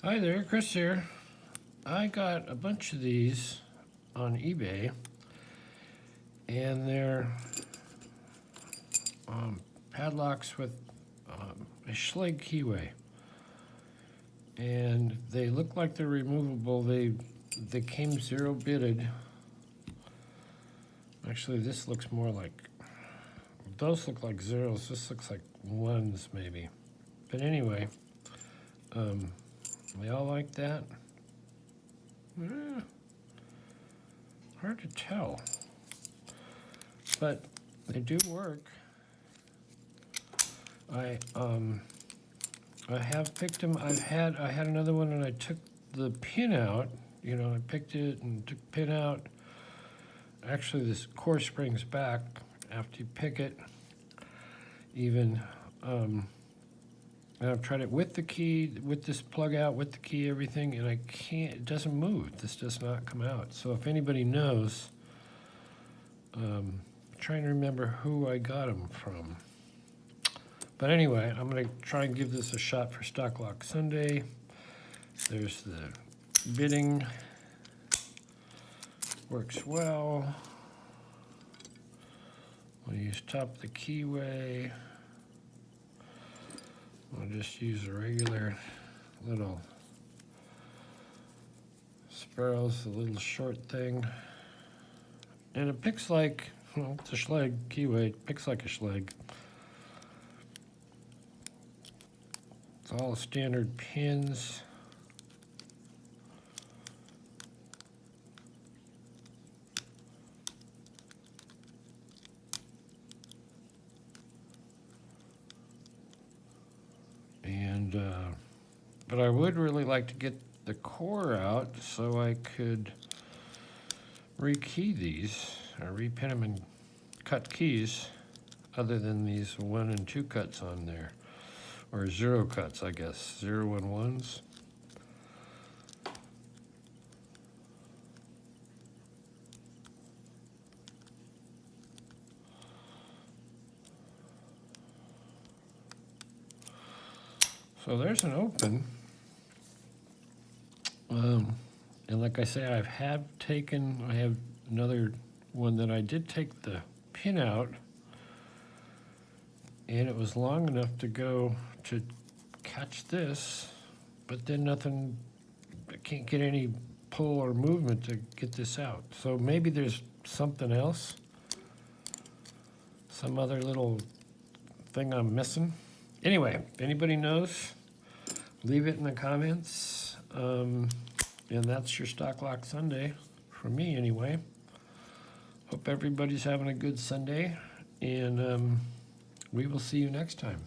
Hi there, Chris here. I got a bunch of these on eBay, and they're padlocks with a Schlage keyway, and they look like they're removable. They came zero bitted. Actually, this looks more like those look like zeros. This looks like ones maybe. But anyway, they all like that. Hard to tell, but they do work. I have picked them. I had another one, and I took the pin out. You know, I picked it and took the pin out. Actually, this core springs back after you pick it. Even, and I've tried it with the key, with this plug out, with the key, everything, and I can't. It doesn't move. This does not come out. So if anybody knows, I'm trying to remember who I got them from. But anyway, I'm going to try and give this a shot for Stock Lock Sunday. There's the bidding. Works well. We'll use top of the keyway. We'll just use a regular little sparrows, the little short thing. And it picks like, well, it's a Schlage keyway. It picks like a Schlage. It's all standard pins. And, but I would really like to get the core out so I could rekey these, or repin them and cut keys other than these 1 and 2 cuts on there. Or 0 cuts, I guess, 0 and 1s. So there's an open. And like I say, I have another one that I did take the pin out, and it was long enough to go to catch this, but then nothing, I can't get any pull or movement to get this out. So maybe there's something else, some other little thing I'm missing. Anyway, if anybody knows, leave it in the comments. And that's your Stock Lock Sunday, for me anyway. Hope everybody's having a good Sunday, and we will see you next time.